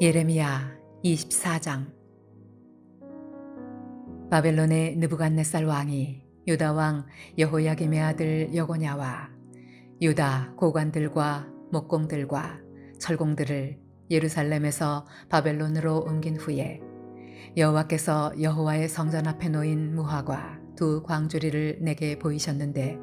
예레미야 24장. 바벨론의 느부갓네살 왕이 유다 왕 여호야김의 아들 여고냐와 유다 고관들과 목공들과 철공들을 예루살렘에서 바벨론으로 옮긴 후에 여호와께서 여호와의 성전 앞에 놓인 무화과 두 광주리를 내게 보이셨는데,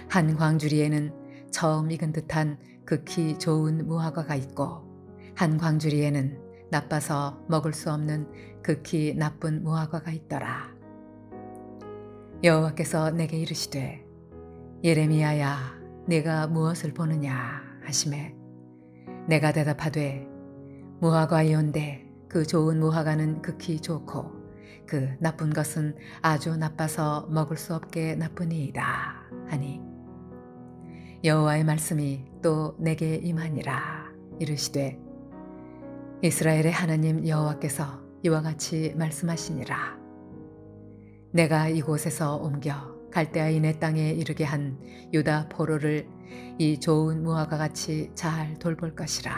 한 광주리에는 처음 익은 듯한 극히 좋은 무화과가 있고, 한 광주리에는 나빠서 먹을 수 없는 극히 나쁜 무화과가 있더라. 여호와께서 내게 이르시되, 예레미야야, 네가 무엇을 보느냐 하시매, 내가 대답하되, 무화과이온데 그 좋은 무화과는 극히 좋고 그 나쁜 것은 아주 나빠서 먹을 수 없게 나쁘니이다 하니, 여호와의 말씀이 또 내게 임하니라. 이르시되, 이스라엘의 하나님 여호와께서 이와 같이 말씀하시니라. 내가 이곳에서 옮겨 갈대아인의 땅에 이르게 한 유다 포로를 이 좋은 무화과 같이 잘 돌볼 것이라.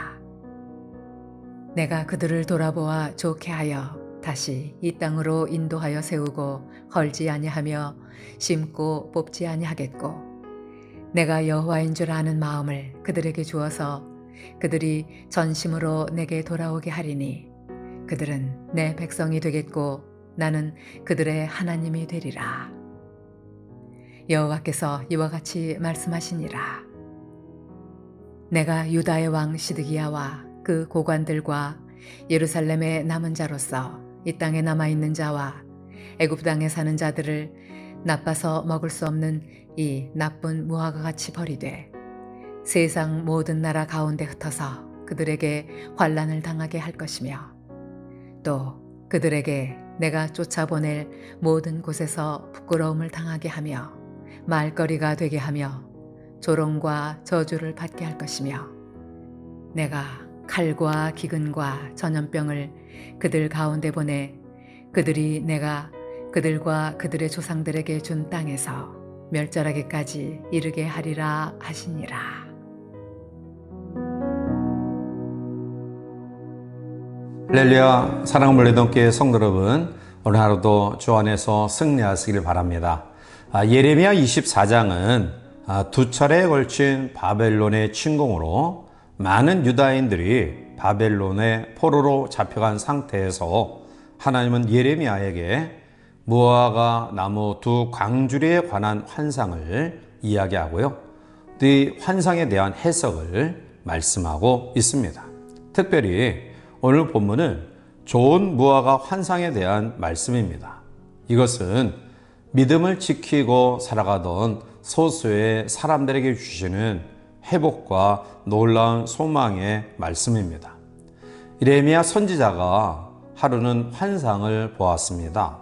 내가 그들을 돌아보아 좋게 하여 다시 이 땅으로 인도하여 세우고 헐지 아니하며 심고 뽑지 아니하겠고, 내가 여호와인 줄 아는 마음을 그들에게 주어서 그들이 전심으로 내게 돌아오게 하리니, 그들은 내 백성이 되겠고 나는 그들의 하나님이 되리라. 여호와께서 이와 같이 말씀하시니라. 내가 유다의 왕 시드기야와 그 고관들과 예루살렘의 남은 자로서 이 땅에 남아있는 자와 애굽 땅에 사는 자들을 나빠서 먹을 수 없는 이 나쁜 무화과 같이 버리되, 세상 모든 나라 가운데 흩어서 그들에게 환난을 당하게 할 것이며, 또 그들에게 내가 쫓아보낼 모든 곳에서 부끄러움을 당하게 하며 말거리가 되게 하며 조롱과 저주를 받게 할 것이며, 내가 칼과 기근과 전염병을 그들 가운데 보내 그들이 내가 그들과 그들의 조상들에게 준 땅에서 멸절하기까지 이르게 하리라 하시니라. 할렐루야. 사랑하는 물레동교회 성도 여러분, 오늘 하루도 주 안에서 승리하시길 바랍니다. 예레미야 24장은 두 차례에 걸친 바벨론의 침공으로 많은 유다인들이 바벨론의 포로로 잡혀간 상태에서 하나님은 예레미야에게 무화과 나무 두 광주리에 관한 환상을 이야기하고요, 이 환상에 대한 해석을 말씀하고 있습니다. 특별히 오늘 본문은 좋은 무화과 환상에 대한 말씀입니다. 이것은 믿음을 지키고 살아가던 소수의 사람들에게 주시는 회복과 놀라운 소망의 말씀입니다. 예레미야 선지자가 하루는 환상을 보았습니다.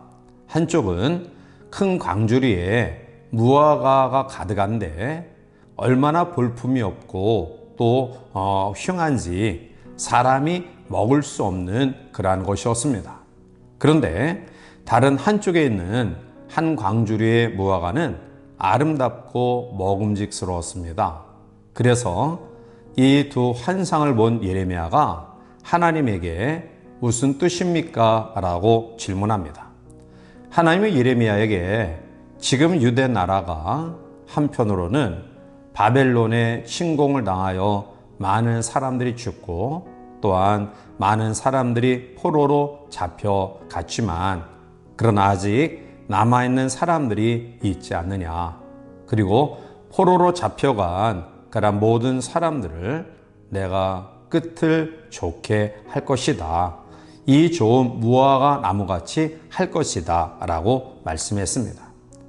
한쪽은 큰 광주리에 무화과가 가득한데 얼마나 볼품이 없고 또 흉한지 사람이 먹을 수 없는 그러한 것이었습니다. 그런데 다른 한쪽에 있는 한 광주리의 무화과는 아름답고 먹음직스러웠습니다. 그래서 이 두 환상을 본 예레미야가 하나님에게 무슨 뜻입니까? 라고 질문합니다. 하나님은 예레미야에게 지금 유대 나라가 한편으로는 바벨론의 침공을 당하여 많은 사람들이 죽고 또한 많은 사람들이 포로로 잡혀갔지만, 그러나 아직 남아있는 사람들이 있지 않느냐. 그리고 포로로 잡혀간 그런 모든 사람들을 내가 끝을 좋게 할 것이다. 이 좋은 무화과 나무같이 할 것이다 라고 말씀했습니다.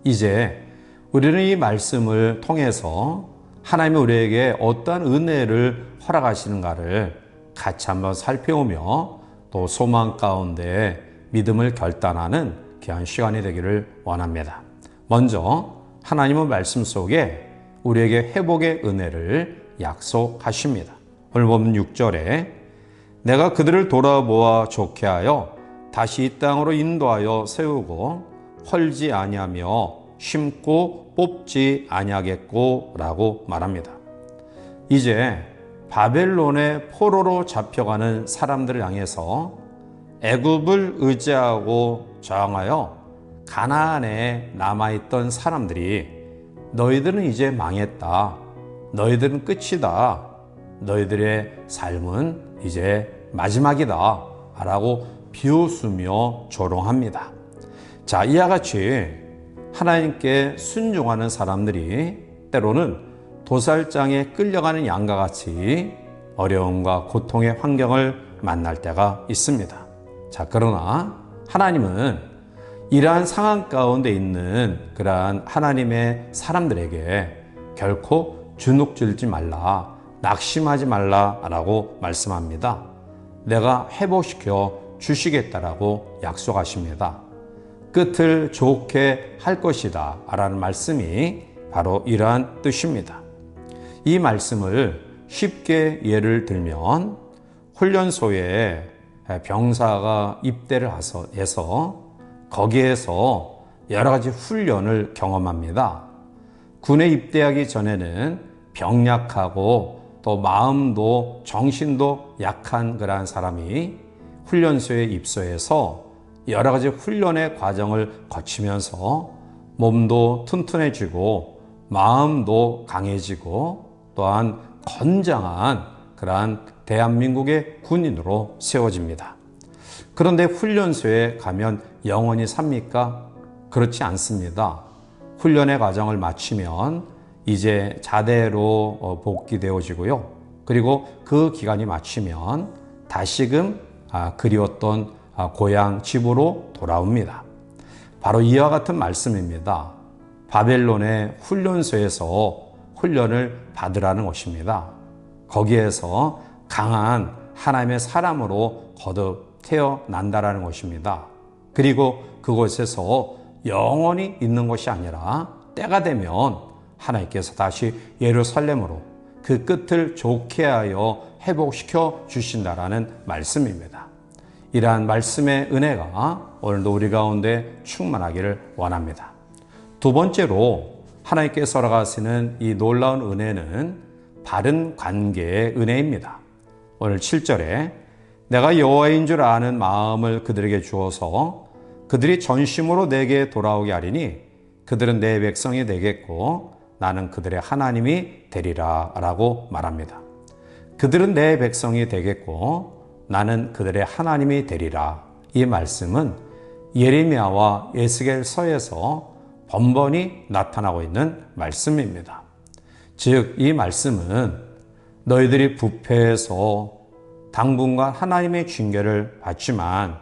이제 우리는 이 말씀을 통해서 하나님이 우리에게 어떠한 은혜를 허락하시는가를 같이 한번 살펴보며 또 소망 가운데 믿음을 결단하는 귀한 시간이 되기를 원합니다. 먼저 하나님은 말씀 속에 우리에게 회복의 은혜를 약속하십니다. 오늘 보면 6절에 내가 그들을 돌아보아 좋게 하여 다시 이 땅으로 인도하여 세우고 헐지 아니하며 심고 뽑지 아니하겠고 라고 말합니다. 이제 바벨론의 포로로 잡혀가는 사람들을 향해서 애굽을 의지하고 저항하여 가나안에 남아있던 사람들이 너희들은 이제 망했다. 너희들은 끝이다. 너희들의 삶은 이제 마지막이다. 라고 비웃으며 조롱합니다. 자, 이와 같이 하나님께 순종하는 사람들이 때로는 도살장에 끌려가는 양과 같이 어려움과 고통의 환경을 만날 때가 있습니다. 자, 그러나 하나님은 이러한 상황 가운데 있는 그러한 하나님의 사람들에게 결코 주눅들지 말라, 낙심하지 말라라고 말씀합니다. 내가 회복시켜 주시겠다라고 약속하십니다. 끝을 좋게 할 것이다 라는 말씀이 바로 이러한 뜻입니다. 이 말씀을 쉽게 예를 들면 훈련소에 병사가 입대를 해서 거기에서 여러 가지 훈련을 경험합니다. 군에 입대하기 전에는 병약하고 또 마음도 정신도 약한 그러한 사람이 훈련소에 입소해서 여러 가지 훈련의 과정을 거치면서 몸도 튼튼해지고 마음도 강해지고 또한 건장한 그러한 대한민국의 군인으로 세워집니다. 그런데 훈련소에 가면 영원히 삽니까? 그렇지 않습니다. 훈련의 과정을 마치면 이제 자대로 복귀되어지고요. 그리고 그 기간이 마치면 다시금 그리웠던 고향 집으로 돌아옵니다. 바로 이와 같은 말씀입니다. 바벨론의 훈련소에서 훈련을 받으라는 것입니다. 거기에서 강한 하나님의 사람으로 거듭 태어난다라는 것입니다. 그리고 그곳에서 영원히 있는 것이 아니라 때가 되면 하나님께서 다시 예루살렘으로 그 끝을 좋게 하여 회복시켜 주신다라는 말씀입니다. 이러한 말씀의 은혜가 오늘도 우리 가운데 충만하기를 원합니다. 두 번째로 하나님께서 허락하시는 이 놀라운 은혜는 바른 관계의 은혜입니다. 오늘 7절에 내가 여호와인 줄 아는 마음을 그들에게 주어서 그들이 전심으로 내게 돌아오게 하리니 그들은 내 백성이 되겠고 나는 그들의 하나님이 되리라 라고 말합니다. 그들은 내 백성이 되겠고 나는 그들의 하나님이 되리라. 이 말씀은 예레미야와 에스겔서에서 번번이 나타나고 있는 말씀입니다. 즉, 이 말씀은 너희들이 부패해서 당분간 하나님의 징계를 받지만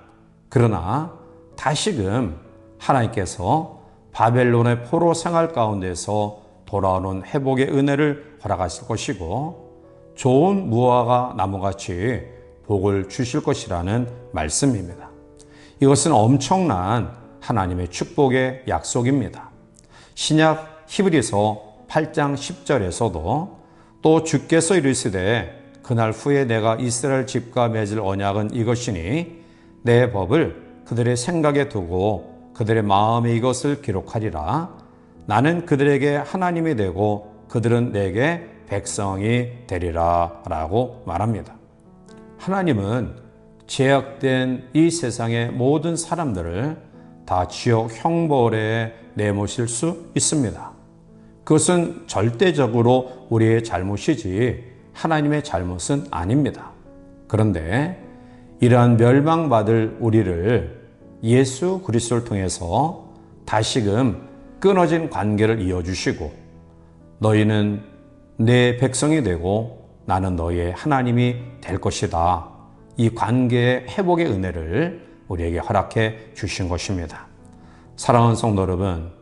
그러나 다시금 하나님께서 바벨론의 포로 생활 가운데서 돌아오는 회복의 은혜를 허락하실 것이고 좋은 무화과 나무같이 복을 주실 것이라는 말씀입니다. 이것은 엄청난 하나님의 축복의 약속입니다. 신약 히브리서 8장 10절에서도 또 주께서 이르시되 그날 후에 내가 이스라엘 집과 맺을 언약은 이것이니 내 법을 그들의 생각에 두고 그들의 마음에 이것을 기록하리라. 나는 그들에게 하나님이 되고 그들은 내게 백성이 되리라 라고 말합니다. 하나님은 죄악된 이 세상의 모든 사람들을 다 지옥 형벌에 내모실 수 있습니다. 그것은 절대적으로 우리의 잘못이지 하나님의 잘못은 아닙니다. 그런데 이러한 멸망받을 우리를 예수 그리스도를 통해서 다시금 끊어진 관계를 이어주시고 너희는 내 백성이 되고 나는 너희의 하나님이 될 것이다. 이 관계의 회복의 은혜를 우리에게 허락해 주신 것입니다. 사랑하는 성도 여러분,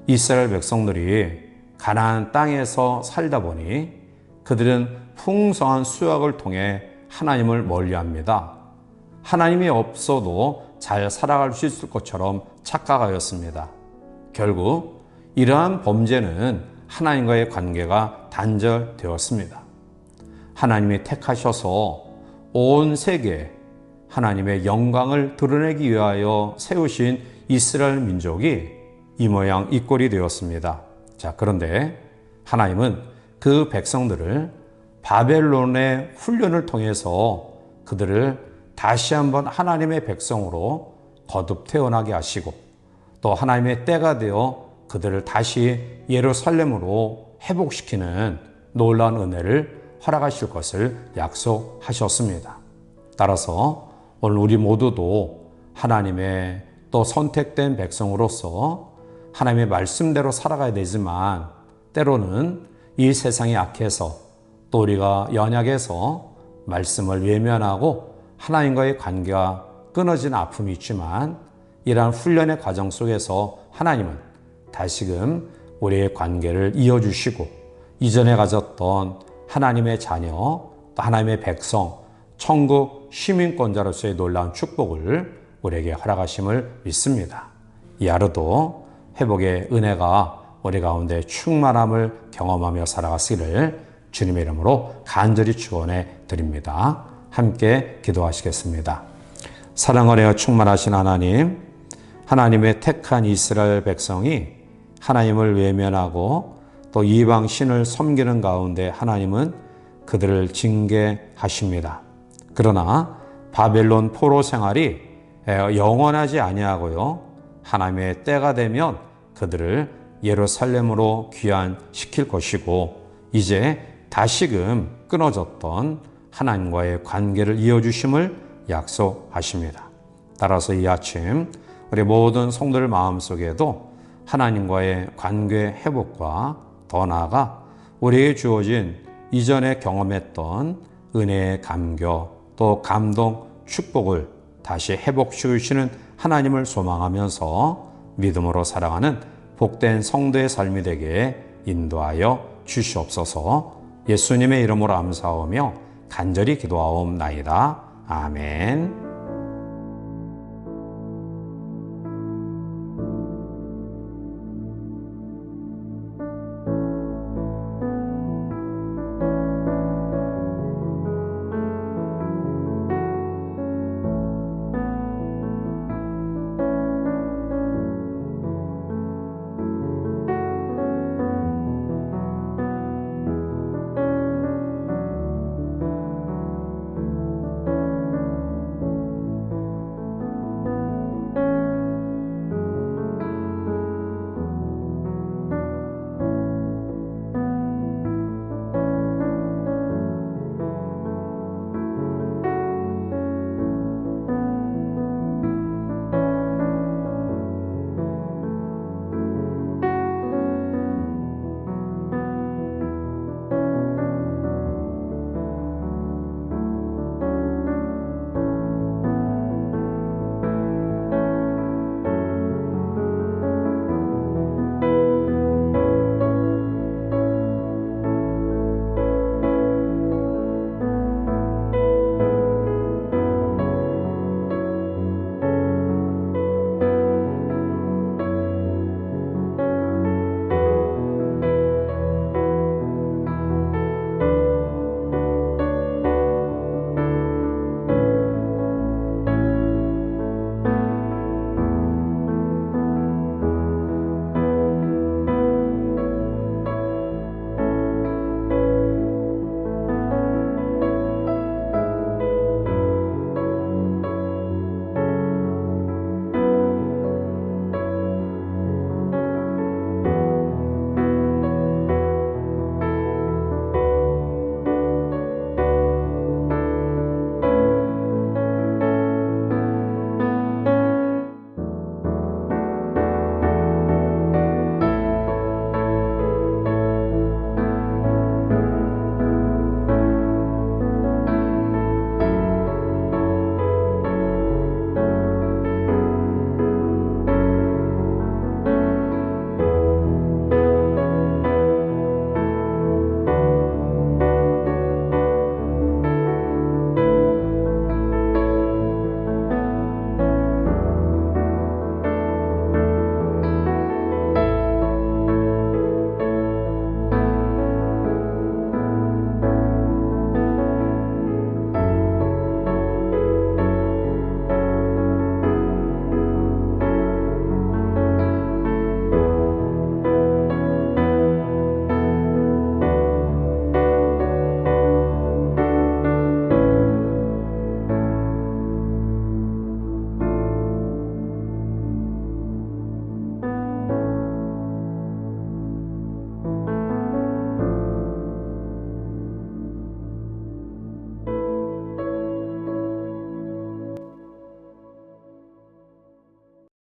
이스라엘 백성들이 가나안 땅에서 살다 보니 그들은 풍성한 수확을 통해 하나님을 멀리합니다. 하나님이 없어도 잘 살아갈 수 있을 것처럼 착각하였습니다. 결국 이러한 범죄는 하나님과의 관계가 단절되었습니다. 하나님이 택하셔서 온 세계에 하나님의 영광을 드러내기 위하여 세우신 이스라엘 민족이 이 모양 이 꼴이 되었습니다. 자, 그런데 하나님은 그 백성들을 바벨론의 훈련을 통해서 그들을 다시 한번 하나님의 백성으로 거듭 태어나게 하시고 또 하나님의 때가 되어 그들을 다시 예루살렘으로 회복시키는 놀라운 은혜를 허락하실 것을 약속하셨습니다. 따라서 오늘 우리 모두도 하나님의 또 선택된 백성으로서 하나님의 말씀대로 살아가야 되지만 때로는 이 세상이 악해서 또 우리가 연약해서 말씀을 외면하고 하나님과의 관계가 끊어진 아픔이 있지만 이러한 훈련의 과정 속에서 하나님은 다시금 우리의 관계를 이어주시고 이전에 가졌던 하나님의 자녀, 또 하나님의 백성, 천국 시민권자로서의 놀라운 축복을 우리에게 허락하심을 믿습니다. 이 하루도 회복의 은혜가 우리 가운데 충만함을 경험하며 살아가시기를 주님의 이름으로 간절히 축원해 드립니다. 함께 기도하시겠습니다. 사랑하여 충만하신 하나님, 하나님의 택한 이스라엘 백성이 하나님을 외면하고 또 이방 신을 섬기는 가운데 하나님은 그들을 징계하십니다. 그러나 바벨론 포로 생활이 영원하지 아니하고요. 하나님의 때가 되면 그들을 예루살렘으로 귀환시킬 것이고 이제 다시금 끊어졌던 하나님과의 관계를 이어주심을 약속하십니다. 따라서 이 아침 우리 모든 성도들 마음속에도 하나님과의 관계 회복과 더 나아가 우리에게 주어진 이전에 경험했던 은혜의 감격 또 감동 축복을 다시 회복시키시는 하나님을 소망하면서 믿음으로 살아가는 복된 성도의 삶이 되게 인도하여 주시옵소서. 예수님의 이름으로 감사하며 간절히 기도하옵나이다. 아멘.